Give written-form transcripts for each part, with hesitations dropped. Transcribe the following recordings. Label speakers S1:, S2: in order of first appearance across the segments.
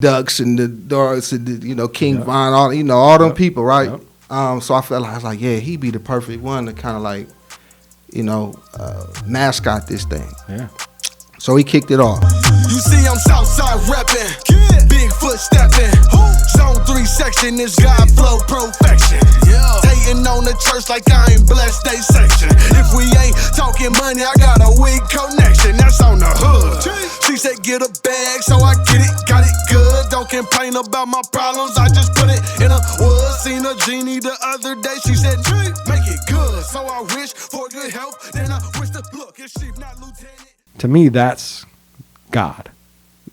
S1: Ducks and the Doris and the, King Von, all them people, right? Yep. So I was like, yeah, he'd be the perfect one to kind of like, mascot this thing.
S2: Yeah.
S1: So he kicked it off.
S3: You see I'm Southside reppin', Bigfoot steppin', Zone 3 section, this God flow perfection. Hating on the church like I ain't blessed they section. If we ain't talking money, I got a weak connection, that's on the hood. She said get a bag, so I get it, got it good. Don't complain about my problems, I just put it in a wood. Seen a genie the other day, she said make it good. So I wish for good health, then I wish to look if she's not lieutenant.
S2: To me, that's God.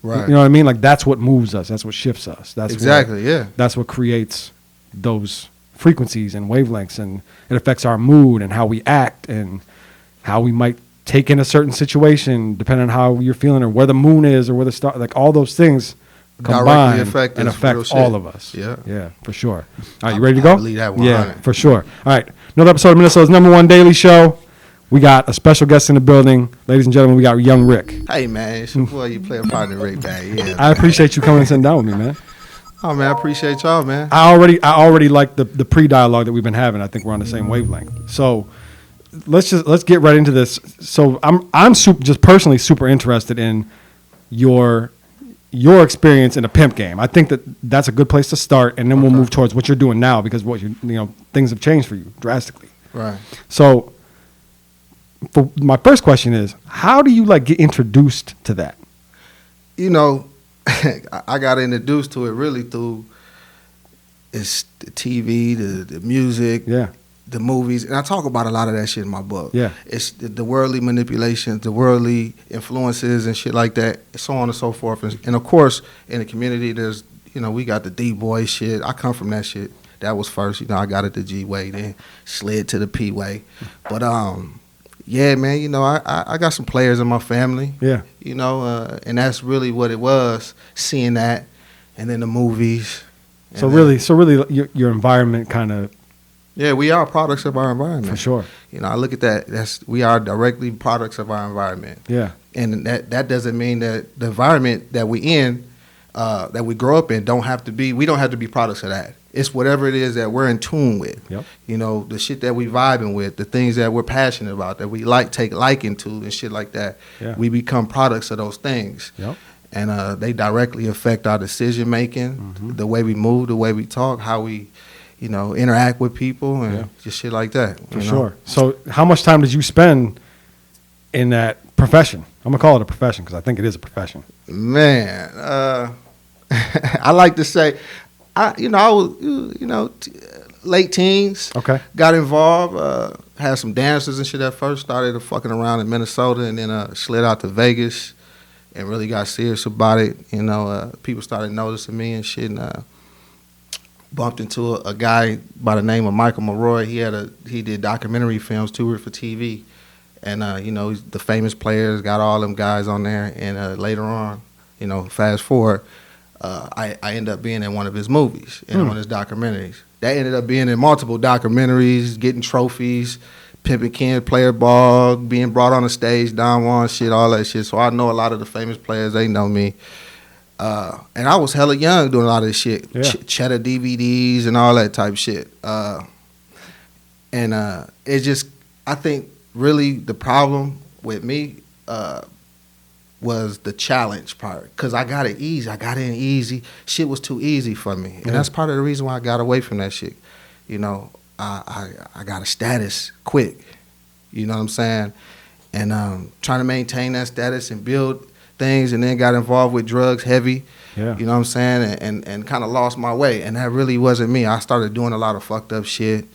S1: Right.
S2: You know what I mean? Like, that's what moves us. That's what shifts us. That's
S1: exactly, yeah.
S2: That's what creates those frequencies and wavelengths, and it affects our mood and how we act and how we might take in a certain situation, depending on how you're feeling or where the moon is or where the star, like all those things combine and affect all of us.
S1: Yeah.
S2: Yeah, for sure. All right, you ready to go?
S1: I believe that 100.
S2: Yeah, for sure. All right. Another episode of Minnesota's #1 Daily Show. We got a special guest in the building. Ladies and gentlemen, we got Young Rick.
S1: Hey, man. It's your boy, you play a part in Rick Bag. Yeah,
S2: I appreciate you coming and sitting down with me, man.
S1: Oh, man, I appreciate y'all, man.
S2: I already like the pre-dialogue that we've been having. I think we're on the same wavelength. So let's get right into this. So I'm just personally super interested in your experience in the pimp game. I think that's a good place to start, and then we'll move towards what you're doing now, because things have changed for you drastically.
S1: Right.
S2: So for my first question is, how do you get introduced to that?
S1: I got introduced to it really through the TV, the music, the movies, and I talk about a lot of that shit in my book.
S2: Yeah,
S1: it's the worldly manipulations, the worldly influences, and shit like that, so on and so forth. And of course, in the community, there's we got the D-boy shit. I come from that shit. That was first. I got it the G-way, then slid to the P-way, but yeah, man, I got some players in my family.
S2: Yeah.
S1: And that's really what it was, seeing that, and then the movies.
S2: So really, your environment kind of.
S1: Yeah, we are products of our environment.
S2: For sure.
S1: I look at that. We are directly products of our environment.
S2: Yeah.
S1: And that doesn't mean that the environment that we in, that we grow up in, we don't have to be products of that. It's whatever it is that we're in tune with.
S2: Yep.
S1: The shit that we vibing with, the things that we're passionate about, that we take liking to, and shit like that.
S2: Yeah.
S1: We become products of those things.
S2: Yep.
S1: And they directly affect our decision making, the way we move, the way we talk, how we, interact with people, and just shit like that.
S2: For sure. So how much time did you spend in that profession? I'm gonna call it a profession because I think it is a profession.
S1: Man, I like to say. I was, late teens.
S2: Okay.
S1: Got involved. Had some dancers and shit at first. Started fucking around in Minnesota, and then slid out to Vegas, and really got serious about it. People started noticing me and shit. And bumped into a guy by the name of Michael Malroy. He did documentary films, toured for TV, and the famous players, got all them guys on there. And later on, fast forward. I ended up being in one of his movies, in one of his documentaries. That ended up being in multiple documentaries, getting trophies, pimping Ken, player ball, being brought on the stage, Don Juan shit, all that shit. So I know a lot of the famous players, they know me. And I was hella young doing a lot of this shit, cheddar DVDs and all that type shit. It just, I think really the problem with me was the challenge part, because I got it easy. I got in easy. Shit was too easy for me. And that's part of the reason why I got away from that shit. I got a status quick. You know what I'm saying? And trying to maintain that status and build things, and then got involved with drugs heavy. Yeah. You know what I'm saying? And kind of lost my way. And that really wasn't me. I started doing a lot of fucked up shit.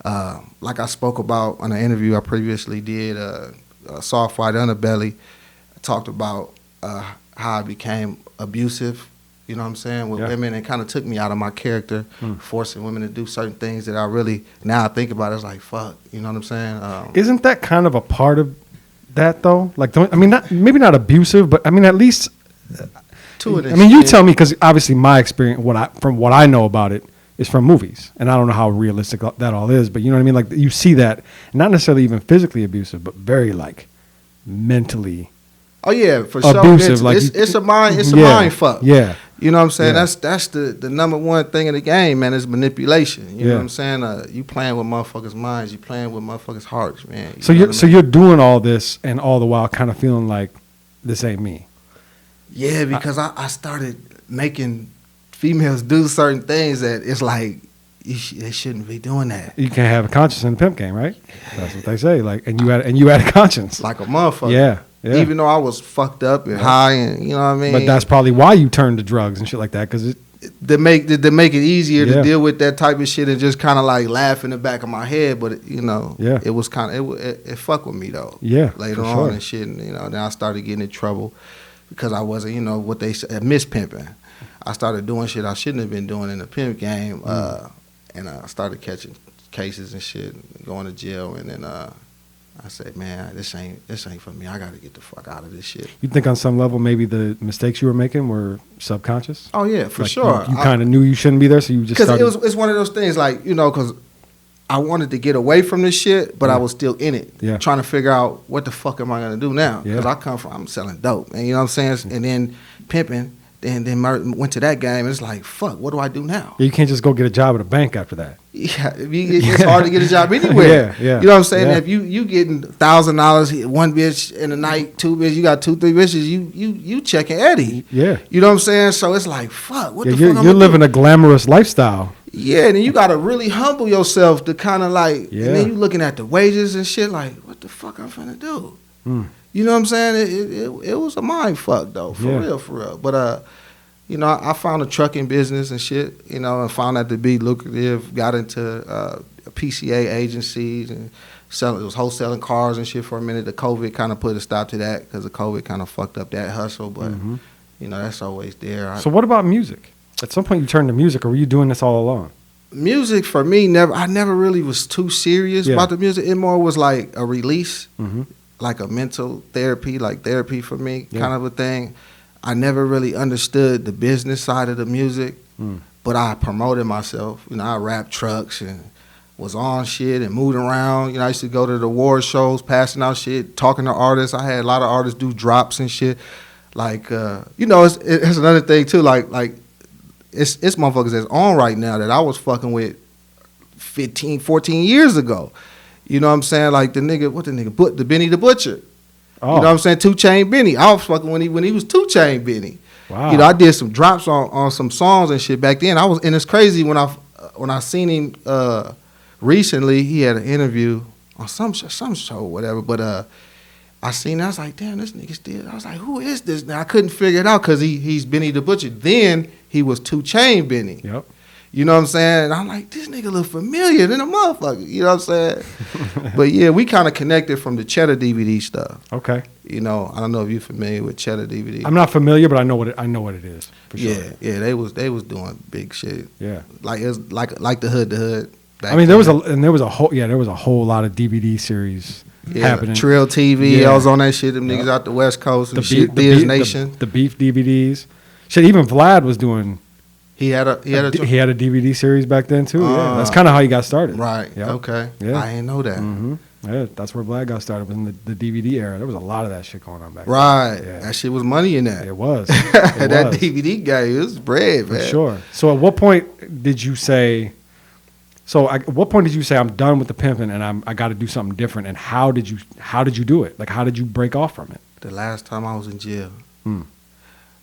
S1: Like I spoke about on an interview I previously did, Soft White Underbelly. Talked about how I became abusive, with women, and kind of took me out of my character, forcing women to do certain things that I really, now I think about it, it's like, fuck, you know what I'm saying?
S2: Isn't that kind of a part of that, though? Maybe not abusive, but, at least, you tell me, because obviously my experience, from what I know about it, is from movies, and I don't know how realistic that all is, but you know what I mean? Like, you see that, not necessarily even physically abusive, but very, mentally
S1: Oh yeah, for
S2: abusive,
S1: sure. It's a mind fuck.
S2: Yeah.
S1: You know what I'm saying?
S2: Yeah.
S1: That's the number one thing in the game, man, is manipulation. You know
S2: Yeah.
S1: what I'm saying? You playing with motherfuckers' minds, you playing with motherfuckers' hearts, man.
S2: So you're doing all this and all the while kind of feeling like this ain't me.
S1: Yeah, because I started making females do certain things that it's like they shouldn't be doing that.
S2: You can't have a conscience in the pimp game, right? That's what they say. Like, and you had a conscience.
S1: Like a motherfucker.
S2: Yeah. Yeah.
S1: Even though I was fucked up and high, and you know what I mean.
S2: But that's probably why you turned to drugs and shit like that, because
S1: to make it easier
S2: Yeah.
S1: to deal with that type of shit and just kind of like laugh in the back of my head. But
S2: Yeah.
S1: it was kind of it fucked with me though.
S2: Yeah,
S1: later
S2: for
S1: on
S2: sure.
S1: and shit. And, then I started getting in trouble because I wasn't, what they say, mispimping. I started doing shit I shouldn't have been doing in the pimp game, and I started catching cases and shit, going to jail, and then I said, man, this ain't for me. I got to get the fuck out of this shit.
S2: you think on some level maybe the mistakes you were making were subconscious?
S1: Oh yeah, for
S2: Like,
S1: sure.
S2: You kind of knew you shouldn't be there, so you just
S1: Because
S2: started.
S1: it's one of those things like, because I wanted to get away from this shit, but I was still in it,
S2: Yeah.
S1: trying to figure out what the fuck am I gonna do now?
S2: Yeah.
S1: Because I'm selling dope, and you know what I'm saying, and then pimping, then went to that game, and it's like, fuck, what do I do now?
S2: You can't just go get a job at a bank after that.
S1: Yeah, it's hard to get a job anywhere.
S2: Yeah.
S1: You know what I'm saying?
S2: Yeah.
S1: If you getting $1,000 one bitch in the night, two bitch, you got 2-3 bitches, you checking Eddie.
S2: Yeah.
S1: You know what I'm saying? So it's like, fuck, what the fuck
S2: You're
S1: I'm gonna
S2: living
S1: do?
S2: a glamorous lifestyle.
S1: Yeah, and then you gotta really humble yourself to kind of like,
S2: Yeah.
S1: and then you looking at the wages and shit, like, what the fuck I'm finna do?
S2: Mm.
S1: You know what I'm saying? It was a mind fuck though, for
S2: Yeah.
S1: real. But I found a trucking business and shit, and found that to be lucrative. Got into PCA agencies and was wholesaling cars and shit for a minute. The COVID kind of put a stop to that because the COVID kind of fucked up that hustle. But that's always there.
S2: So what about music? At some point you turned to music, or were you doing this all along?
S1: Music for me, I never really was too serious
S2: Yeah.
S1: about the music. It more was like a release,
S2: Mm-hmm.
S1: like a mental therapy, like therapy for me,
S2: Yeah.
S1: kind of a thing. I never really understood the business side of the music, but I promoted myself. I rapped trucks and was on shit and moved around. I used to go to the award shows, passing out shit, talking to artists. I had a lot of artists do drops and shit. Like, it's another thing too. Like it's motherfuckers that's on right now that I was fucking with 15, 14 years ago. You know what I'm saying? Like the Benny the Butcher.
S2: Oh.
S1: You know what I'm saying? 2 Chainz Benny. I was fucking when he was 2 Chainz Benny.
S2: Wow.
S1: I did some drops on some songs and shit back then. And it's crazy when I seen him recently. He had an interview on some show or whatever. But I seen it, I was like, damn, this nigga still. I was like, who is this? Now I couldn't figure it out because he's Benny the Butcher. Then he was 2 Chainz Benny.
S2: Yep.
S1: You know what I'm saying? And I'm like, this nigga look familiar than a motherfucker. You know what I'm saying? But yeah, we kind of connected from the Cheddar DVD stuff.
S2: Okay.
S1: I don't know if you're familiar with Cheddar DVD.
S2: I'm not familiar, but I know what it is for sure.
S1: Yeah, they was doing big shit.
S2: Yeah.
S1: Like it was like the hood.
S2: I mean, there was a whole lot of DVD series happening.
S1: Trill TV.
S2: Yeah.
S1: I was on that shit. Them niggas out the West Coast and shit. Biz Nation.
S2: The Beef DVDs. Shit, even Vlad was doing.
S1: He had a
S2: DVD series back then too. Yeah, that's kind of how he got started.
S1: Right.
S2: Yep.
S1: Okay.
S2: Yeah.
S1: I didn't know that.
S2: Mm-hmm. Yeah, that's where Vlad got started. Was in the DVD era. There was a lot of that shit going on back
S1: Right.
S2: then. Yeah.
S1: That shit was money in that.
S2: It was.
S1: That
S2: was.
S1: DVD guy, it was bread,
S2: For
S1: man.
S2: sure. So at what point did you say? At what point did you say I'm done with the pimping and I got to do something different? And how did you do it? Like how did you break off from it?
S1: The last time I was in jail,
S2: Hmm.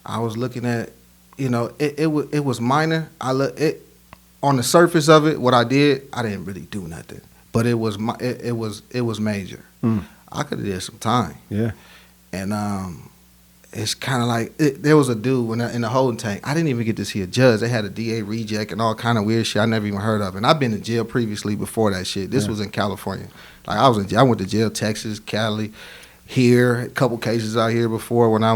S1: I was looking at, it was minor. On the surface of it, what I did, I didn't really do nothing, but it was major.
S2: Mm.
S1: I could have did some time,
S2: Yeah.
S1: and it's kind of like there was a dude in the holding tank. I didn't even get to see a judge. They had a DA reject and all kind of weird shit I never even heard of. And I've been in jail previously before that shit. This was in California. Like I was in jail. I went to jail, Texas, Cali, here, a couple cases out here before I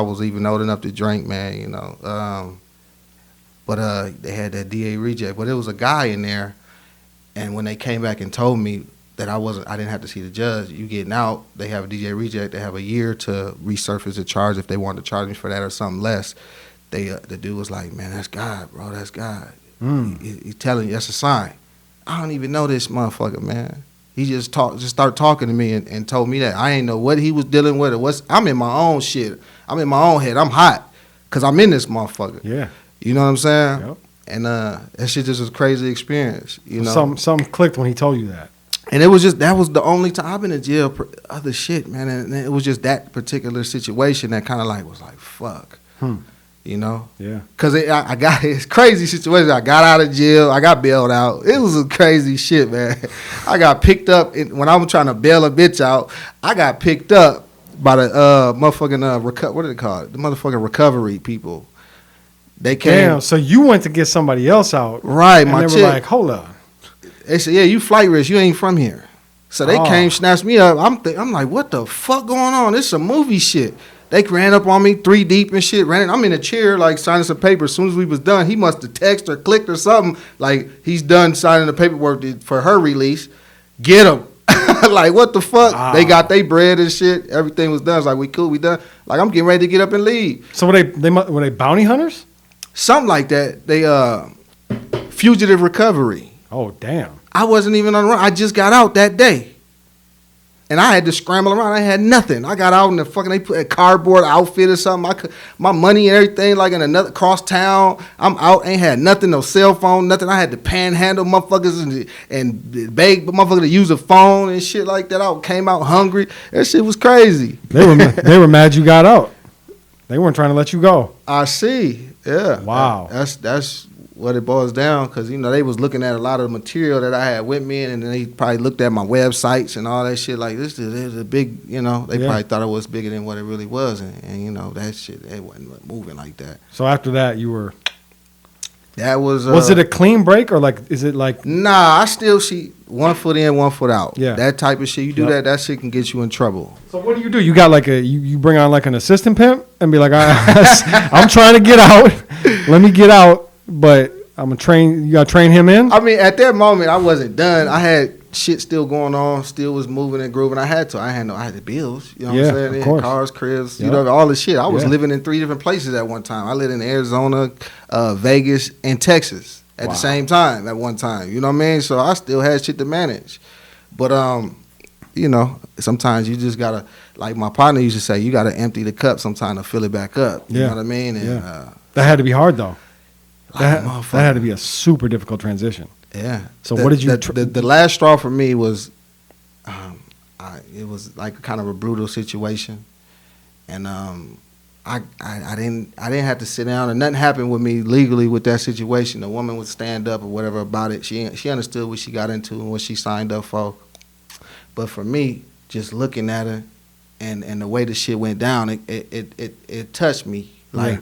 S1: was even old enough to drink, man. But they had that DA reject. But it was a guy in there, and when they came back and told me that I didn't have to see the judge. You getting out, they have a DJ reject. They have a year to resurface the charge if they wanted to charge me for that or something less. The dude was like, man, that's God, bro, that's God. He's telling you, that's a sign. I don't even know this motherfucker, man. He just started talking to me and told me that. I ain't know what he was dealing with. I'm in my own shit. I'm in my own head. I'm hot. Cause I'm in this motherfucker.
S2: Yeah.
S1: You know what I'm saying?
S2: Yep.
S1: And that shit just was a crazy experience. You know,
S2: Something clicked when he told you that.
S1: and it was just that was the only time I've been in jail for other shit, man. And it was just that particular situation that kind of like was like fuck. You know?
S2: Yeah.
S1: Cause I got it's crazy situation. I got out of jail. I got bailed out. It was a crazy shit, man. I got picked up when I was trying to bail a bitch out. I got picked up by the motherfucking what do they call it? The motherfucking recovery people. They came.
S2: Damn. So you went to get somebody else out,
S1: Right,
S2: And
S1: my
S2: they
S1: chick.
S2: were like, "Hold up."
S1: They said, "Yeah, you flight risk. You ain't from here." So they came, snatched me up. I'm like, what the fuck going on? This is some movie shit. They ran up on me 3 deep and shit. I'm in a chair like signing some paper. As soon as we was done, he must have texted or clicked or something. Like he's done signing the paperwork for her release. Get him. Like what the fuck?
S2: Wow.
S1: They got their bread and shit. Everything was done. It's like we cool, we done. Like I'm getting ready to get up and leave.
S2: So were they bounty hunters?
S1: Something like that. They fugitive recovery.
S2: Oh damn.
S1: I wasn't even on the run. I just got out that day. And I had to scramble around. I had nothing. I got out in the fucking, they put a cardboard outfit or something. My money and everything, like in another cross town. I'm out, ain't had nothing, no cell phone, nothing. I had to panhandle motherfuckers and beg motherfuckers to use a phone and shit like that. I came out hungry. That shit was crazy.
S2: They were mad you got out. They weren't trying to let you go.
S1: I see. Yeah.
S2: Wow.
S1: That's what it boils down, because you know they was looking at a lot of the material that I had with me, and then they probably looked at my websites and all that shit. Like this is a big, you know, they probably thought it was bigger than what it really was, and you know that shit, it wasn't moving like that.
S2: So after that, you were.
S1: That was.
S2: Was it a clean break or like? Is it like?
S1: Nah, I still see 1 foot in, 1 foot out.
S2: Yeah.
S1: That type of shit. You do that shit can get you in trouble.
S2: So what do? You got like you bring on like an assistant pimp and be like, I'm trying to get out. Let me get out, but I'm gonna train. You gotta train him in.
S1: I mean, at that moment, I wasn't done. I had shit still going on, still was moving and grooving. I had the bills. You know what I'm saying?
S2: Of course.
S1: Cars, cribs, you know, all the shit. I was
S2: Yeah.
S1: living in 3 different places at one time. I lived in Arizona, Vegas, and Texas at the same time at one time. You know what I mean? So I still had shit to manage. But you know, sometimes you just gotta, like my partner used to say, you gotta empty the cup sometimes to fill it back up. You know what I mean? And,
S2: that had to be hard though.
S1: like
S2: That had to be a super difficult transition.
S1: Yeah.
S2: So what did you?
S1: The last straw for me was, it was like kind of a brutal situation, and I didn't have to sit down, and nothing happened with me legally with that situation. The woman would stand up or whatever about it. She understood what she got into and what she signed up for. But for me, just looking at her, and the way the shit went down, it touched me. Like,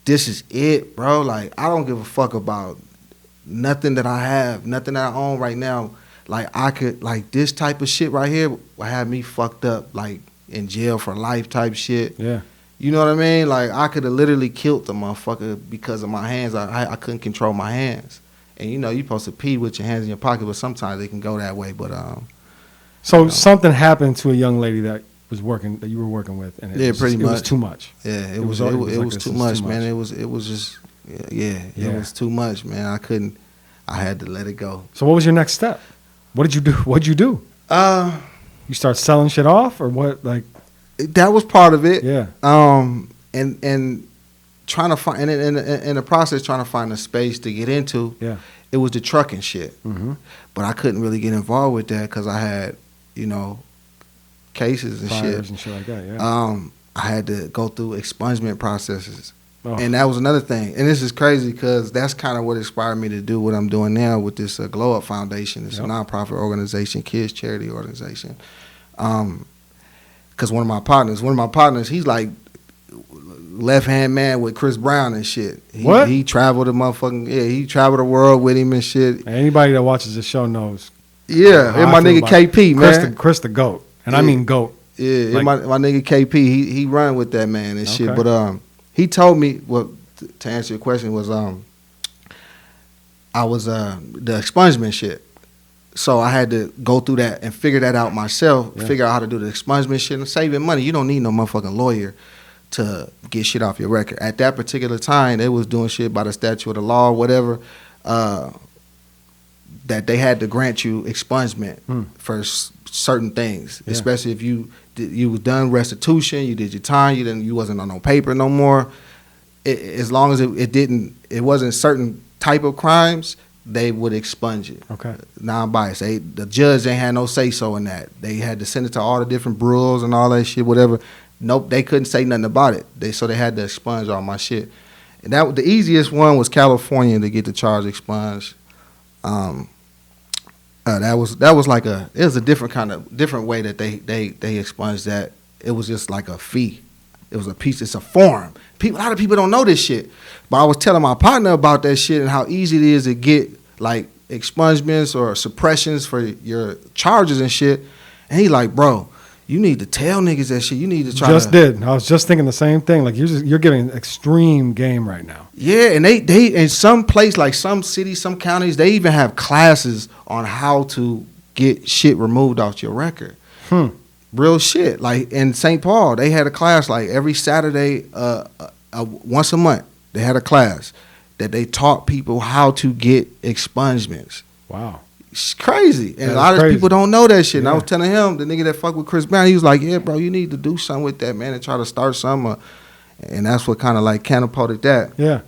S1: this is it, bro. Like, I don't give a fuck about nothing that I have, nothing that I own right now. Like, I could, like, this type of shit right here will have me fucked up, like, in jail for life type shit.
S2: Yeah.
S1: You know what I mean? Like, I could have literally killed the motherfucker because of my hands. I couldn't control my hands. And, you know, you're supposed to pee with your hands in your pocket, but sometimes they can go that way. But,
S2: So something happened to a young lady that you were working with, and it was too much.
S1: Yeah, it was too much, man. It was just it was too much, man. I had to let it go.
S2: So what was your next step? What did you do? What'd you do? You start selling shit off, or what? Like,
S1: that was part of it.
S2: Yeah.
S1: And trying to find, and in the process, trying to find a space to get into.
S2: Yeah.
S1: It was the trucking shit.
S2: Mm-hmm.
S1: But I couldn't really get involved with that because I had, you know, cases and
S2: Fires
S1: shit.
S2: and shit like that. Yeah.
S1: I had to go through expungement processes.
S2: Oh.
S1: And that was another thing. And this is crazy because that's kind of what inspired me to do what I'm doing now with this Glowup Foundation. It's a nonprofit organization, kids charity organization. Because one of my partners, he's like left-hand man with Chris Brown and shit.
S2: What?
S1: He traveled he traveled the world with him and shit.
S2: Anybody that watches the show knows.
S1: Yeah, and my nigga KP, man.
S2: Chris the GOAT. And I mean GOAT.
S1: Yeah,
S2: Like,
S1: my nigga KP, he run with that man and shit. But he told me, well, to answer your question was I was the expungement shit. So I had to go through that and figure that out myself, figure out how to do the expungement shit and saving money. You don't need no motherfucking lawyer to get shit off your record. At that particular time, they was doing shit by the statute of the law or whatever, that they had to grant you expungement for certain things, especially if you was done restitution, you did your time, you wasn't on no paper no more. as long as it wasn't certain type of crimes, they would expunge it.
S2: Okay.
S1: Non-biased. The judge ain't had no say so in that. They had to send it to all the different bureaus and all that shit, whatever. Nope, they couldn't say nothing about it. So they had to expunge all my shit. And that the easiest one was California to get the charge expunged. That was like it was a different way that they expunged that. It was just like a fee. It was it's a form. A lot of people don't know this shit. But I was telling my partner about that shit and how easy it is to get like expungements or suppressions for your charges and shit. And he like, bro, you need to tell niggas that shit. You need to try
S2: I was just thinking the same thing. Like you're giving extreme game right now.
S1: Yeah, and they in some place, like some cities, some counties, they even have classes on how to get shit removed off your record. Real shit. Like in St. Paul, they had a class like every Saturday, once a month. They had a class that they taught people how to get expungements.
S2: Wow.
S1: It's crazy. And a lot of people don't know that shit. And I was telling him, the nigga that fuck with Chris Brown, he was like, yeah, bro, you need to do something with that, man, and try to start something. And that's what kind of like catapulted that. Yeah.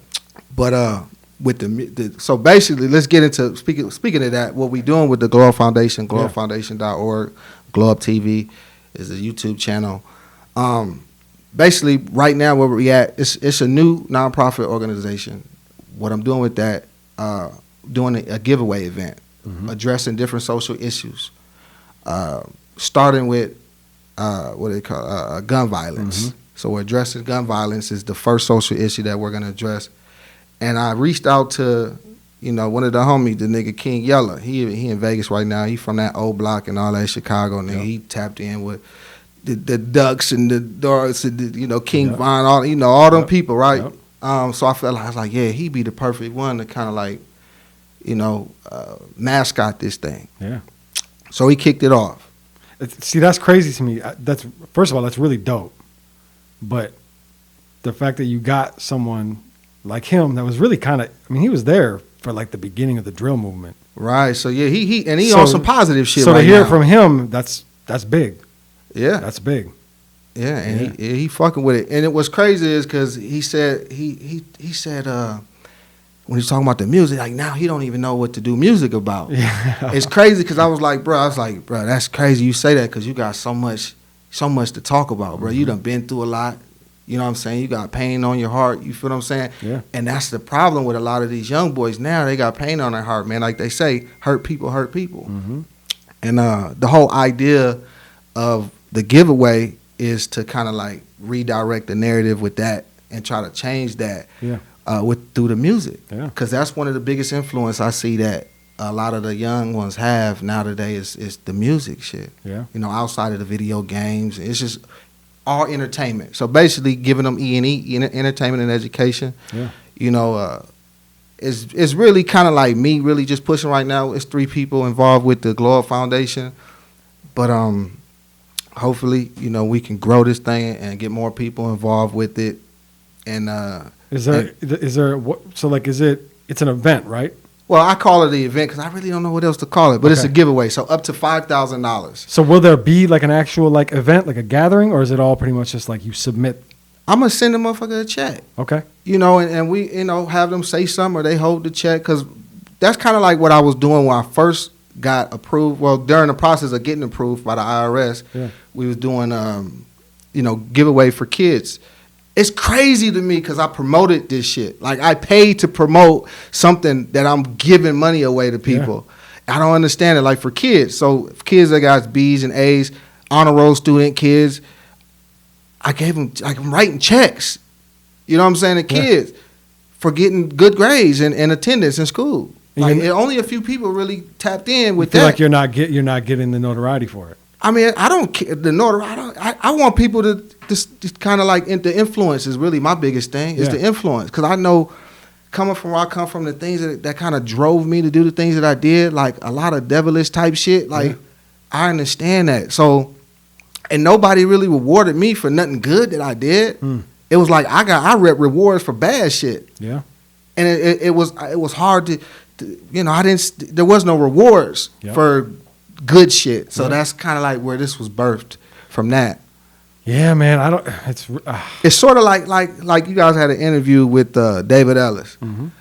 S1: But with so basically, let's get into, speaking of that, what we doing with the Glowup Foundation, glowupfoundation.org, Glowup TV is a YouTube channel. Basically, right now where we at, it's a new nonprofit organization. What I'm doing with that, doing a giveaway event, addressing different social issues, starting with what they call gun violence. So we're addressing gun violence is the first social issue that we're gonna address. And I reached out to, one of the homies, the nigga King Yella. He in Vegas right now. He from that old block and all that Chicago nigga. Yep. He tapped in with the Ducks and the Doris and King Von, all them people, right? Yep. So I felt like I was like, yeah, he'd be the perfect one to kind of like, mascot this thing. Yeah. So he kicked it off.
S2: See, that's crazy to me. That's first of all, that's really dope. But the fact that you got someone like him that was really kind of, he was there for like the beginning of the drill movement.
S1: Right. So yeah, he on some positive shit.
S2: So
S1: right
S2: to hear
S1: now.
S2: from him, that's big.
S1: Yeah.
S2: That's big.
S1: Yeah, and he fucking with it. And it was crazy is because he said he said when he's talking about the music, like now he don't even know what to do music about. Yeah. It's crazy because I was like, bro, that's crazy you say that because you got so much to talk about, bro. You done been through a lot. You know what I'm saying? You got pain on your heart. You feel what I'm saying? Yeah. And that's the problem with a lot of these young boys now. They got pain on their heart, man. Like they say, hurt people hurt people. And the whole idea of the giveaway is to kind of like redirect the narrative with that and try to change that through the music. Yeah. Because that's one of the biggest influence I see that a lot of the young ones have nowadays is the music shit. Yeah. Outside of the video games. It's just all entertainment. So basically giving them E&E, entertainment and education. Yeah. It's really kind of like me really just pushing right now. It's 3 people involved with the Glowup Foundation. But hopefully, we can grow this thing and get more people involved with it. And
S2: it's an event, right?
S1: Well, I call it the event because I really don't know what else to call it, but it's a giveaway, so up to $5,000.
S2: So will there be like an actual like event, like a gathering, or is it all pretty much just like you submit?
S1: I'm gonna send the motherfucker a check. Okay. And we have them say something or they hold the check because that's kind of like what I was doing when I first got approved. Well, during the process of getting approved by the IRS, we was doing giveaway for kids. It's crazy to me because I promoted this shit. Like, I paid to promote something that I'm giving money away to people. Yeah. I don't understand it. Like, for kids. So, kids that got B's and A's, honor roll student kids, I'm writing checks. You know what I'm saying? To kids for getting good grades and attendance in school. Like, only a few people really tapped in with that.
S2: Like you're not getting the notoriety for it.
S1: I mean, I don't care the notoriety. I want people to just kind of like the influence is really my biggest thing. Is the influence because I know coming from where I come from, the things that kind of drove me to do the things that I did, like a lot of devilish type shit. Like I understand that. So, and nobody really rewarded me for nothing good that I did. It was like I rep rewards for bad shit. Yeah, and it was hard to there was no rewards for good shit. So that's kind of like where this was birthed from that.
S2: Yeah, man. I don't.
S1: It's sort of like you guys had an interview with David Ellis.
S2: Mhm.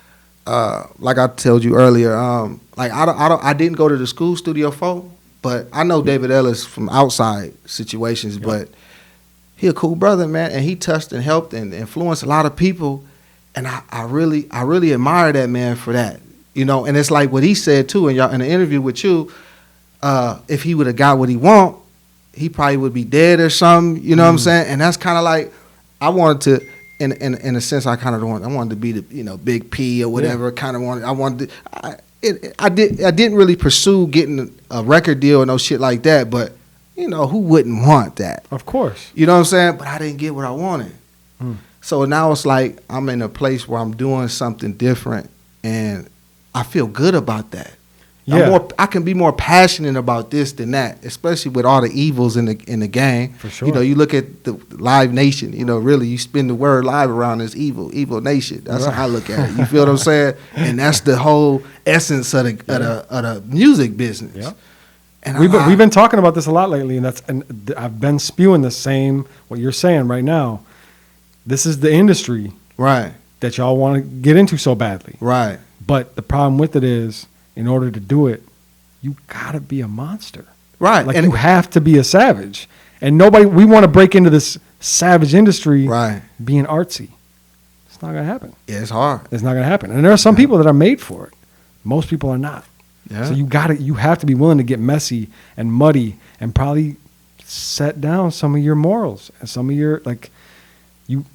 S1: Like I told you earlier, I didn't go to the school Studio 4, but I know David Ellis from outside situations.
S2: Yep.
S1: But he a cool brother, man, and he touched and helped and influenced a lot of people, and I really admire that man for that, you know. And it's like what he said too in the interview with you. If he would have got what he want, he probably would be dead or something. You know what I'm saying? And that's kind of like I wanted to. In a sense, I wanted to be the Big P or whatever. I didn't really pursue getting a record deal or no shit like that. But who wouldn't want that?
S2: Of course.
S1: You know what I'm saying? But I didn't get what I wanted. So now it's like I'm in a place where I'm doing something different, and I feel good about that.
S2: Yeah.
S1: I can be more passionate about this than that, especially with all the evils in the game.
S2: For sure.
S1: You look at the Live Nation. Really, you spin the word live around this evil nation. That's how I look at it. You feel what I'm saying? And that's the whole essence of the music business.
S2: Yeah.
S1: And
S2: we've been talking about this a lot lately, and I've been spewing the same what you're saying right now. This is the industry,
S1: right,
S2: that y'all want to get into so badly,
S1: right.
S2: But the problem with it is, in order to do it, you gotta be a monster.
S1: Right.
S2: Like, you have to be a savage. And we want to break into this savage industry being artsy. It's not going to happen.
S1: Yeah, it's hard.
S2: It's not going to happen. And there are some people that are made for it. Most people are not.
S1: Yeah.
S2: So you have to be willing to get messy and muddy and probably set down some of your morals and some of your, like, you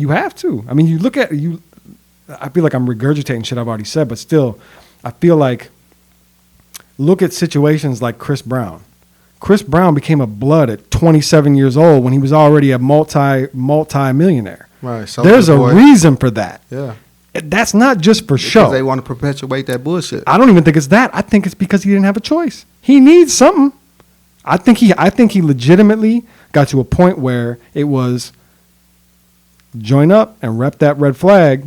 S2: have to. I mean, you look at, I feel like I'm regurgitating shit I've already said, but still, I feel like, look at situations like Chris Brown. Chris Brown became a blood at 27 years old when he was already a multi-millionaire.
S1: Right. So
S2: there's a reason for that.
S1: Yeah.
S2: That's not just for show.
S1: Because they want to perpetuate that bullshit.
S2: I don't even think it's that. I think it's because he didn't have a choice. He needs something. I think he legitimately got to a point where it was join up and rep that red flag,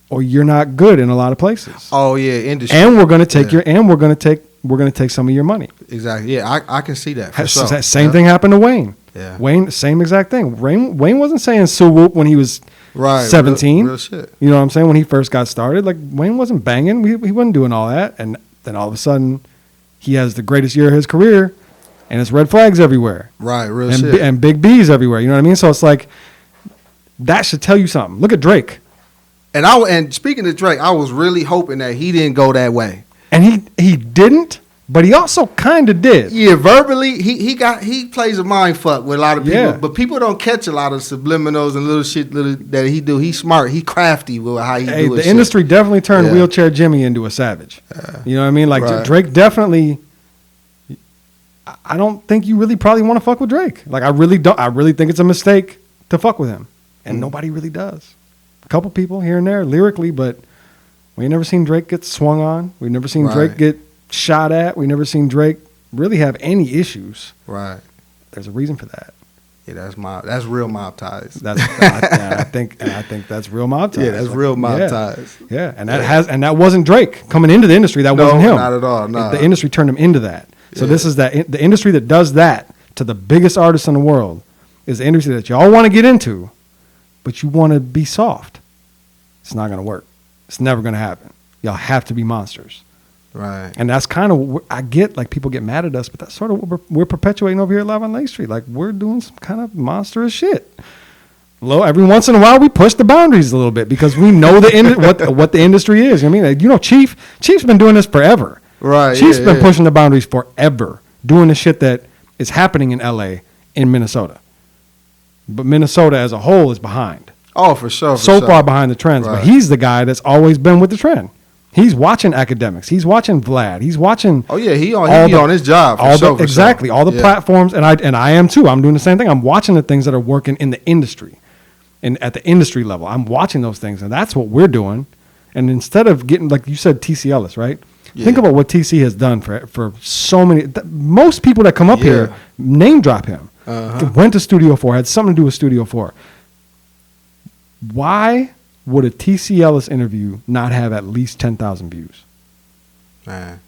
S2: or you're not good in a lot of places.
S1: Oh yeah, industry.
S2: And we're gonna take we're gonna take some of your money.
S1: Exactly. Yeah, I can see that. For sure.
S2: Same thing happened to Wayne.
S1: Yeah.
S2: Wayne, same exact thing. Wayne wasn't saying "so whoop" when he was 17.
S1: Real shit.
S2: You know what I'm saying? When he first got started, like, Wayne wasn't banging. He wasn't doing all that. And then all of a sudden, he has the greatest year of his career, and it's red flags everywhere.
S1: Right. Real
S2: and
S1: shit.
S2: And big B's everywhere. You know what I mean? So it's like, that should tell you something. Look at Drake.
S1: And speaking of Drake, I was really hoping that he didn't go that way.
S2: And he didn't, but he also kind of did.
S1: Yeah, verbally, he plays a mind fuck with a lot of people,
S2: Yeah.
S1: but people don't catch a lot of subliminals and little shit that he do. He's smart. He crafty with how he do his
S2: The
S1: shit.
S2: industry definitely turned Wheelchair Jimmy into a savage. You know what I mean? Like,
S1: Right.
S2: Drake definitely. I don't think you really probably want to fuck with Drake. Like, I really don't. I really think it's a mistake to fuck with him, and nobody really does. A couple people here and there lyrically, but we ain't never seen Drake get swung on. We've never seen Drake get shot at. We've never seen Drake really have any issues.
S1: Right.
S2: There's a reason for that.
S1: Yeah, that's real mob ties.
S2: I think that's real mob ties.
S1: Yeah, that's real mob ties.
S2: Yeah, and that wasn't Drake coming into the industry. That wasn't him.
S1: Not at all. No.
S2: The industry turned him into that. So this is the industry that does that to the biggest artists in the world is the industry that y'all want to get into, but you want to be soft. It's not going to work. It's never going to happen. Y'all have to be monsters.
S1: Right.
S2: And that's kind of what I get. Like, people get mad at us, but that's sort of what we're perpetuating over here at Live on Lake Street. Like, we're doing some kind of monstrous shit. Every once in a while, we push the boundaries a little bit because we know what the industry is. I mean, Chief's been doing this forever.
S1: Right.
S2: Chief's been pushing the boundaries forever, doing the shit that is happening in LA, in Minnesota. But Minnesota as a whole is behind.
S1: Oh, for sure.
S2: Far behind the trends.
S1: Right.
S2: But he's the guy that's always been with the trend. He's watching academics. He's watching Vlad. He's watching.
S1: Oh yeah, he on his job. All
S2: the platforms, and I am too. I'm doing the same thing. I'm watching the things that are working in the industry, and at the industry level, I'm watching those things, and that's what we're doing. And instead of getting, like you said, TC Ellis, right? Yeah. Think about what TC has done for so many. Most people that come up here name drop him. Went to Studio 4, had something to do with Studio 4. Why would a TC Ellis interview not have at least 10,000 views?
S1: Man.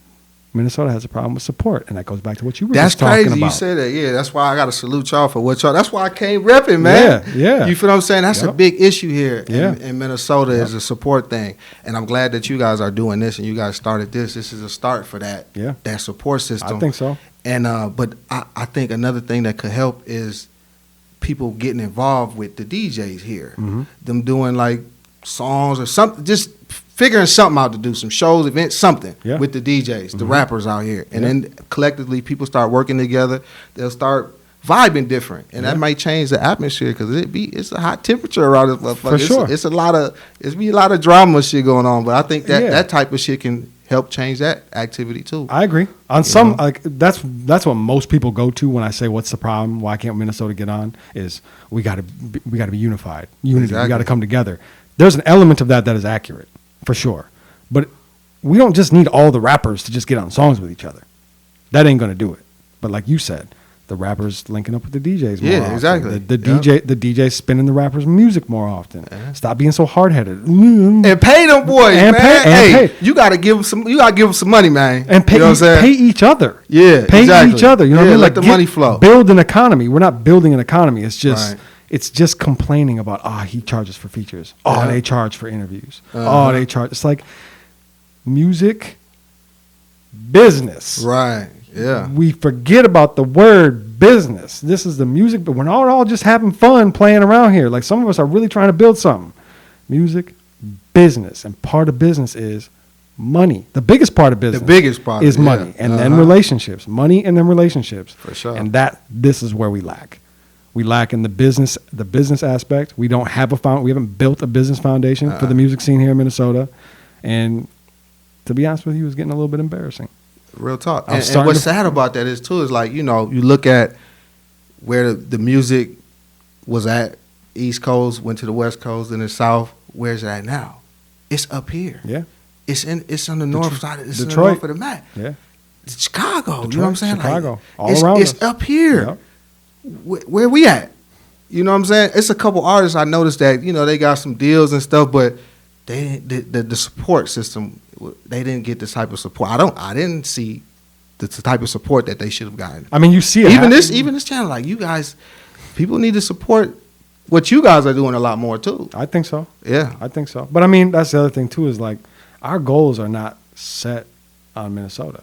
S2: Minnesota has a problem with support, and that goes back to what you were
S1: That's
S2: just talking
S1: crazy.
S2: about.
S1: You said that. Yeah, that's why I got to salute y'all for what y'all. That's why I came repping, man.
S2: Yeah.
S1: You feel what I'm saying? That's a big issue here in Minnesota is a support thing, and I'm glad that you guys are doing this and you guys started this. This is a start for that.
S2: Yeah.
S1: That support system.
S2: I think so.
S1: And but I think another thing that could help is people getting involved with the DJs here.
S2: Mm-hmm.
S1: Them doing like songs or something, just figuring something out to do, some shows, events, something with the DJs, the rappers out here. And then collectively people start working together. They'll start vibing different. And that might change the atmosphere because it's a hot temperature around this motherfucker.
S2: For sure.
S1: It's a lot of drama shit going on. But I think that type of shit can help change that activity too.
S2: I agree. On some, like that's what most people go to when I say, "What's the problem? Why can't Minnesota get on?" Is we got to be unified. Unity.
S1: Exactly.
S2: We got to come together. There's an element of that is accurate for sure, but we don't just need all the rappers to just get on songs with each other. That ain't gonna do it. But like you said, the rappers linking up with the DJs more often.
S1: Exactly.
S2: The DJs spinning the rappers' music more often. Stop being so hard headed.
S1: And pay them boys,
S2: And
S1: man.
S2: pay.
S1: You gotta give them some. You gotta give them some money, man.
S2: And pay,
S1: you know what I'm saying?
S2: pay each other.
S1: Yeah,
S2: pay
S1: exactly.
S2: each other. You know what I mean?
S1: Let the money flow.
S2: Build an economy. We're not building an economy. It's just
S1: Right.
S2: it's just complaining about he charges for features. They charge for interviews. They charge. It's like music business.
S1: Right. Yeah.
S2: We forget about the word business. This is the music, but we're not all just having fun playing around here. Like some of us are really trying to build something. Music business, and part of business is money. The biggest part of business is money, and then relationships. Money and then relationships.
S1: For sure.
S2: And this is where we lack. We lack in the business aspect. We don't have we haven't built a business foundation for the music scene here in Minnesota. And to be honest with you, it's getting a little bit embarrassing.
S1: Real talk. And what's sad about that is too is like, you know, you look at where the music was at, East Coast, went to the West Coast, and the South. Where's it at now? It's up here.
S2: Yeah.
S1: It's on the north side. It's
S2: Detroit.
S1: in the north of the map.
S2: Yeah.
S1: It's Chicago.
S2: Detroit,
S1: You know what I'm saying?
S2: Chicago.
S1: Like,
S2: All around
S1: it's
S2: us.
S1: up here.
S2: Yep.
S1: Where we at? You know what I'm saying? It's a couple artists I noticed that, you know, they got some deals and stuff, but the support system, they didn't get this type of support. I didn't see the type of support that they should have gotten.
S2: I mean, you see it.
S1: Even this channel, like you guys, people need to support what you guys are doing a lot more too.
S2: I think so.
S1: Yeah.
S2: I think so. But I mean, that's the other thing too, is like our goals are not set on Minnesota.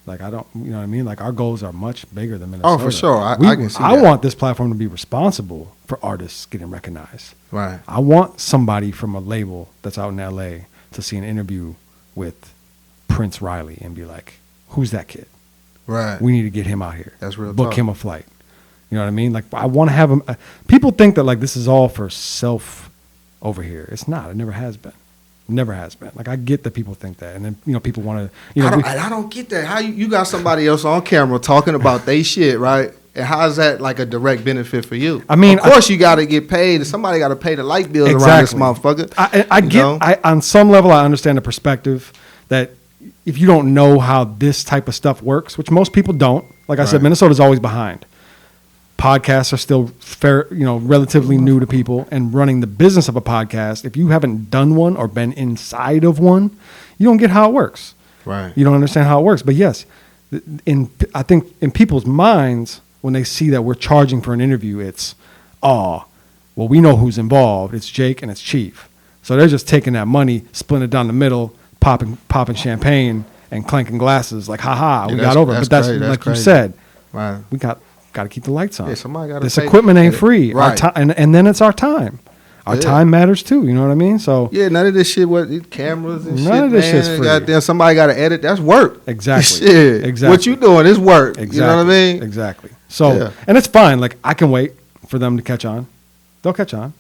S2: Like you know what I mean? Like our goals are much bigger than Minnesota.
S1: Oh, for sure. I can see
S2: I
S1: that.
S2: want this platform to be responsible for artists getting recognized.
S1: Right.
S2: I want somebody from a label that's out in LA to see an interview with Prince Riley and be like, who's that kid?
S1: Right.
S2: We need to get him out here.
S1: That's real
S2: Book
S1: talk.
S2: him a flight. You know what I mean? Like I want to have him. People think that like this is all for self over here. It's not. It never has been. Never has been. Like I get that people think that, and then people want to.
S1: I don't get that. How you got somebody else on camera talking about they shit, right? And how is that like a direct benefit for you?
S2: I mean,
S1: of course you got to get paid. Somebody got to pay the light bills around this motherfucker.
S2: I get. On some level, I understand the perspective that if you don't know how this type of stuff works, which most people don't. Like I said, Minnesota's always behind. Podcasts are still relatively new to people, and running the business of a podcast, if you haven't done one or been inside of one, you don't get how it works.
S1: Right.
S2: You don't understand how it works. But yes, I think in people's minds, when they see that we're charging for an interview, it's, well, we know who's involved. It's Jake and it's Chief. So they're just taking that money, splitting it down the middle, popping champagne and clanking glasses like, we got over it. But that's like crazy. You said,
S1: right.
S2: we got to keep the lights on.
S1: Yeah, somebody got to.
S2: This equipment ain't free.
S1: Right.
S2: And then it's our time. Our time matters too. You know what I mean? So
S1: none of this shit. Cameras and shit.
S2: None of this shit's free.
S1: Goddamn, somebody got to edit. That's work.
S2: Exactly.
S1: Shit.
S2: Exactly.
S1: What you doing is work.
S2: Exactly.
S1: You know what I mean?
S2: Exactly. So and it's fine. Like I can wait for them to catch on. They'll catch on.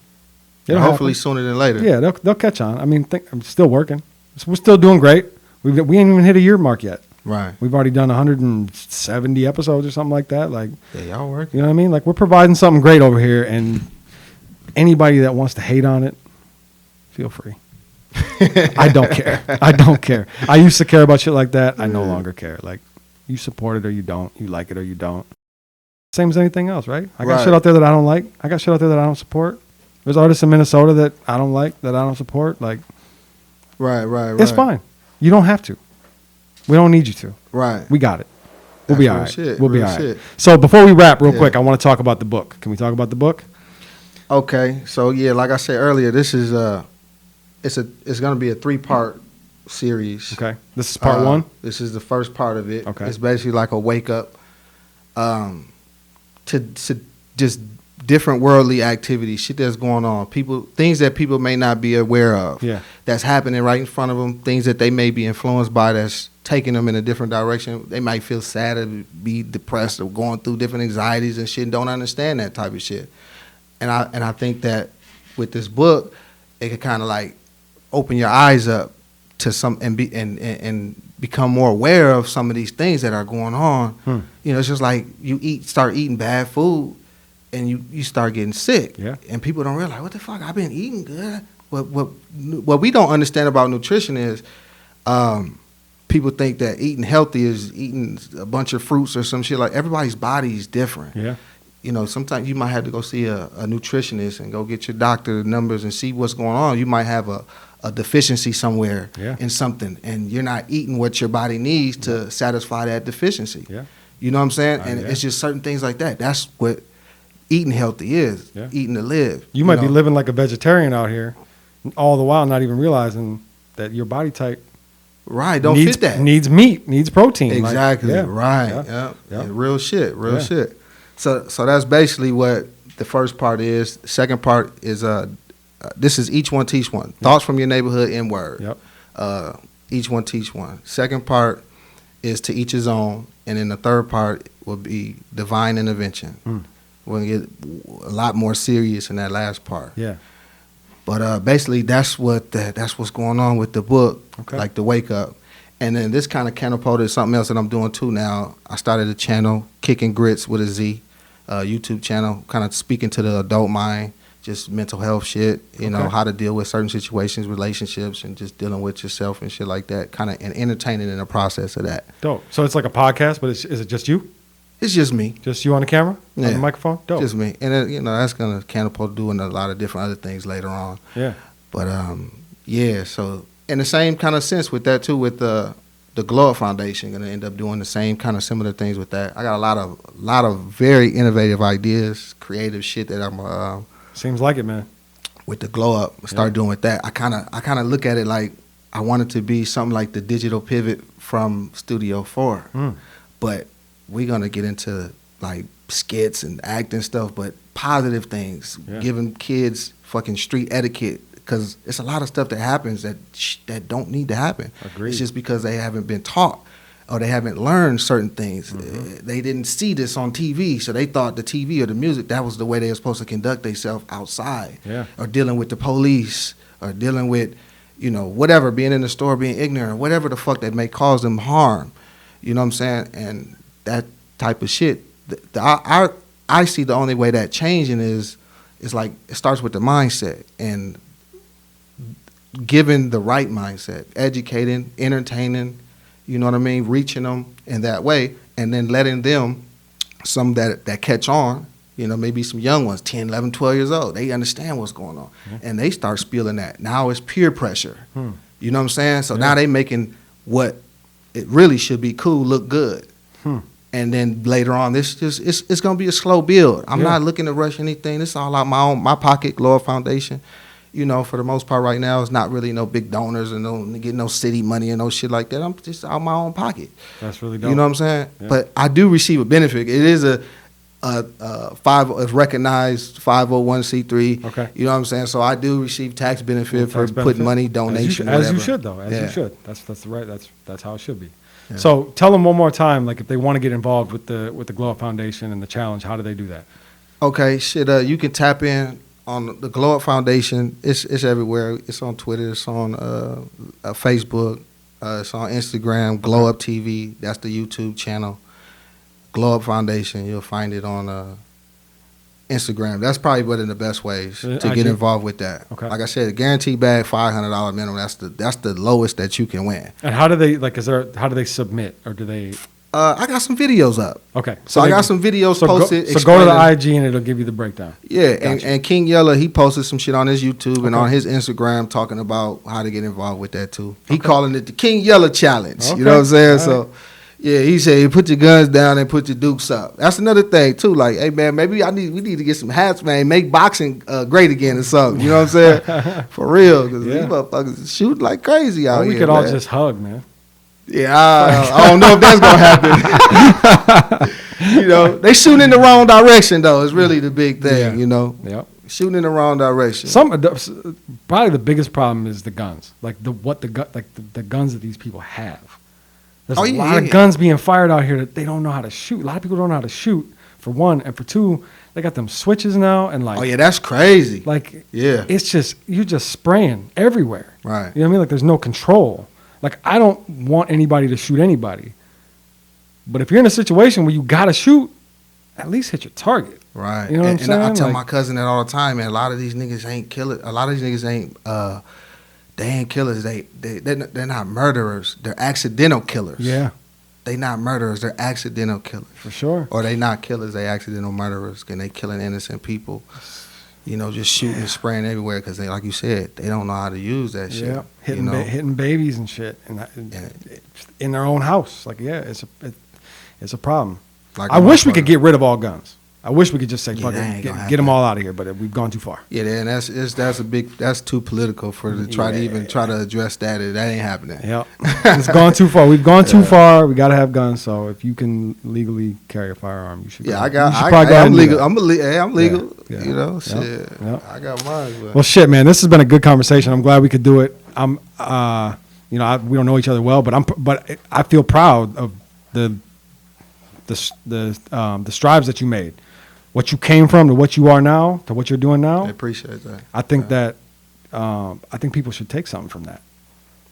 S1: Hopefully sooner than later.
S2: Yeah, they'll catch on. I mean, I'm still working. We're still doing great. We ain't even hit a year mark yet.
S1: Right.
S2: We've already done 170 episodes or something like that. Like,
S1: y'all working.
S2: You know what I mean? Like, we're providing something great over here, and anybody that wants to hate on it, feel free. I don't care. I don't care. I used to care about shit like that. I no longer care. Like, you support it or you don't. You like it or you don't. Same as anything else, right? I got shit out there that I don't like. I got shit out there that I don't support. There's artists in Minnesota that I don't like, that I don't support. Like,
S1: right.
S2: It's fine. You don't have to. We don't need you to.
S1: Right.
S2: We got it. We'll
S1: That's
S2: be
S1: real
S2: all right.
S1: shit,
S2: We'll be
S1: real
S2: all right.
S1: shit.
S2: So before we wrap, real
S1: Yeah.
S2: quick, I want to talk about the book. Can we talk about the book?
S1: Okay, so yeah, like I said earlier, this is it's gonna be a 3-part series.
S2: Okay. This is part one.
S1: This is the first part of it.
S2: Okay.
S1: It's basically like a wake up to just different worldly activities, shit that's going on, things that people may not be aware of.
S2: Yeah.
S1: That's happening right in front of them. Things that they may be influenced by that's taking them in a different direction. They might feel sad or be depressed or going through different anxieties and shit and don't understand that type of shit. And I think that with this book, it could kind of like open your eyes up to some and become more aware of some of these things that are going on. You know, it's just like you start eating bad food and you start getting sick.
S2: Yeah.
S1: And people don't realize, what the fuck, I've been eating good. What we don't understand about nutrition is people think that eating healthy is eating a bunch of fruits or some shit. Like, everybody's body is different.
S2: Yeah.
S1: You know, sometimes you might have to go see a nutritionist and go get your doctor numbers and see what's going on. You might have a deficiency somewhere in something, and you're not eating what your body needs to satisfy that deficiency.
S2: Yeah.
S1: You know what I'm saying? And
S2: yeah.
S1: it's just certain things like that. That's what eating healthy is, eating to live.
S2: You might be living like a vegetarian out here, all the while not even realizing that your body type
S1: don't
S2: needs,
S1: fit that.
S2: Needs meat, needs protein.
S1: Exactly.
S2: Like,
S1: Right.
S2: Yeah.
S1: Yeah. Real shit. Shit. So that's basically what the first part is. The second part is this is each one teach one. Thoughts from your neighborhood in word.
S2: Yep.
S1: Each one teach one. Second part is to each his own, and then the third part will be divine intervention. We're gonna get a lot more serious in that last part.
S2: Yeah.
S1: But basically, that's what's going on with the book,
S2: Okay.
S1: like the wake up. And then this kind of catapulted something else that I'm doing too now. I started a channel, Kicking Grits with a Z, YouTube channel, kind of speaking to the adult mind, just mental health shit, you know, how to deal with certain situations, relationships, and just dealing with yourself and shit like that, kind of and entertaining in the process of that.
S2: Dope. So it's like a podcast, but is it just you?
S1: It's just me.
S2: Just you on the camera? On the microphone? Dope.
S1: Just me. And, then, you know, that's going to catapult doing a lot of different other things later on.
S2: Yeah.
S1: But, yeah, so in the same kind of sense with that, too, with the Glowup Foundation, going to end up doing the same kind of similar things with that. I got a lot of very innovative ideas, creative shit that I'm
S2: Seems like it, man.
S1: with the Glowup. Start doing with that. I kind of look at it like I want it to be something like the digital pivot from Studio 4. But we're going to get into like skits and acting stuff, but positive things, giving kids fucking street etiquette, because it's a lot of stuff that happens that don't need to happen.
S2: Agreed.
S1: It's just because they haven't been taught or they haven't learned certain things. They didn't see this on TV, so they thought the TV or the music, that was the way they were supposed to conduct themselves outside. Or dealing with the police, or dealing with, you know, whatever, being in the store, being ignorant, or whatever the fuck that may cause them harm. You know what I'm saying? And that type of shit, I see the only way that changing is like, it starts with the mindset, and giving the right mindset, educating, entertaining, you know what I mean, reaching them in that way, and then letting them, some that catch on, you know, maybe some young ones, 10, 11, 12 years old, they understand what's going on, and they start spilling that. Now it's peer pressure. You know what I'm saying? So now they making what it really should be cool look good. And then later on, it's going to be a slow build. I'm not looking to rush anything. This is all out my pocket, Glowup Foundation. You know, for the most part right now, it's not really no big donors and no getting no city money and no shit like that. I'm just out my own pocket.
S2: That's really dope.
S1: You know what I'm saying?
S2: Yeah.
S1: But I do receive a benefit. It is a recognized 501c3.
S2: Okay.
S1: You know what I'm saying? So I do receive tax benefit for putting money, donation,
S2: as you
S1: whatever.
S2: should though. As you should. That's how it should be. Yeah. So tell them one more time, like if they want to get involved with the Glowup Foundation and the challenge, how do they do that?
S1: Okay, shit. You can tap in on the Glowup Foundation. It's everywhere. It's on Twitter. It's on Facebook. It's on Instagram. Glowup TV. That's the YouTube channel. Glowup Foundation. You'll find it on Instagram. That's probably one of the best ways to get involved with that.
S2: Okay.
S1: Like I said, a guaranteed bag, $500 minimum. That's the lowest that you can win.
S2: And how do they how do they submit, or do they?
S1: I got some videos up.
S2: Okay.
S1: So I got some videos posted.
S2: So go to the IG and it'll give you the breakdown.
S1: Yeah,
S2: Gotcha.
S1: and King Yella, he posted some shit on his YouTube and on his Instagram talking about how to get involved with that too. He calling it the King Yella Challenge.
S2: Okay.
S1: You know what I'm saying?
S2: All
S1: So, yeah, he said, put your guns down and put your dukes up. That's another thing too. Like, hey man, maybe we need to get some hats, man. Make boxing great again or something. You know what I'm saying? For real, because these motherfuckers shooting like crazy out
S2: Or
S1: here.
S2: we could all
S1: man.
S2: just hug, man.
S1: Yeah, I don't know if that's gonna happen. You know, they shooting in the wrong direction though. It's really the big thing.
S2: Yeah.
S1: You know, shooting in the wrong direction.
S2: Probably the biggest problem is the guns, like the guns that these people have. There's a lot of guns being fired out here that they don't know how to shoot. A lot of people don't know how to shoot, for one, and for two, they got them switches now and like.
S1: Oh yeah, that's crazy.
S2: Like
S1: it's
S2: just you're just spraying everywhere.
S1: Right.
S2: You know what I mean? Like there's no control. Like I don't want anybody to shoot anybody, but if you're in a situation where you gotta shoot, at least hit your target.
S1: Right.
S2: You know what I'm saying?
S1: And I tell
S2: like,
S1: my cousin that all the time, man. A lot of these niggas ain't killers. A lot of these niggas ain't. They ain't killers. They're not murderers. They're accidental killers.
S2: Yeah.
S1: They not murderers. They're accidental killers.
S2: For sure.
S1: Or they not killers. They accidental murderers. And they killing innocent people. You know, just shooting and spraying everywhere because they, like you said, they don't know how to use that shit.
S2: Yeah. Hitting,
S1: you know?
S2: hitting babies and shit in their own house. Like it's a problem.
S1: Like
S2: I wish we could get rid of all guns. I wish we could just say, fuck it, get them all out of here, but we've gone too far.
S1: Yeah, and that's too political to try to address that. That ain't happening.
S2: Yep, it's gone too far. We've gone too far. We got to have guns. So if you can legally carry a firearm, you should.
S1: Yeah,
S2: I'm
S1: legal. I'm legal.
S2: Yeah.
S1: You know, shit.
S2: Yep.
S1: I got mine. But.
S2: Well, shit, man, this has been a good conversation. I'm glad we could do it. We don't know each other well, but I feel proud of the strides that you made. What you came from to what you are now to what you're doing now.
S1: I appreciate that.
S2: I think I think people should take something from that.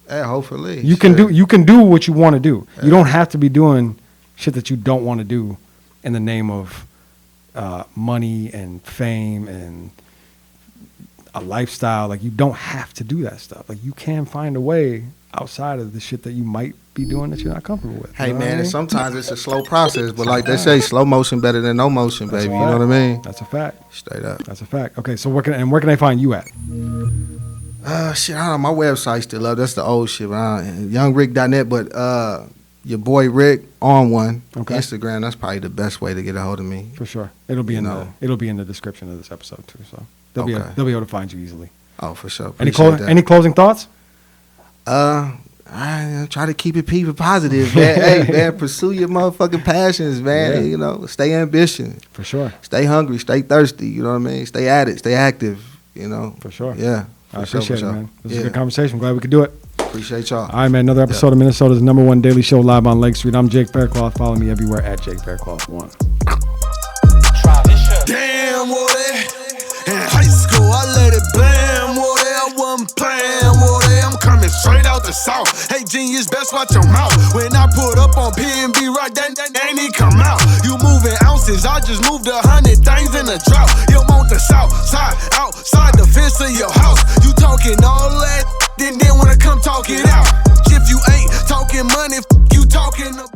S1: Yeah, hopefully.
S2: You can do what you want to do. Yeah. You don't have to be doing shit that you don't want to do in the name of money and fame and a lifestyle. Like you don't have to do that stuff. Like you can find a way outside of the shit that you might be doing that you're not comfortable with.
S1: Hey man, and sometimes it's a slow process, but like they say, slow motion better than no motion, baby. You know what I mean?
S2: That's a fact.
S1: Straight up.
S2: That's a fact. Okay, so where can I find you at?
S1: Shit, I don't know. My website's still up. That's the old shit. YoungRick.net, but your boy Rick on one. Okay. Instagram. That's probably the best way to get a hold of me.
S2: For sure. It'll be in the description of this episode too. So they'll be able to find you easily.
S1: Oh, for sure.
S2: Any closing thoughts?
S1: I try to keep it people positive, man. Hey, man, pursue your motherfucking passions, man. Yeah. You know, stay ambitious.
S2: For sure.
S1: Stay hungry, stay thirsty, you know what I mean? Stay at it, stay active, you know.
S2: For sure.
S1: Yeah.
S2: I appreciate it, man. This is a good conversation. Glad we could do it.
S1: Appreciate y'all.
S2: All right, man. Another episode of Minnesota's #1 daily show live on Lake Street. I'm Jake Faircloth. Follow me everywhere at Jake Faircloth1.
S3: Damn, in high school, I let it blam, I wasn't playing, I'm coming straight out the south. Hey, genius, best watch your mouth. When I put up on P&B, right, that ain't he come out. You moving ounces, I just moved 100 things in a drought. You want the south side, outside the fence of your house. You talking all that, then wanna come talk it out. If you ain't talking money, you talking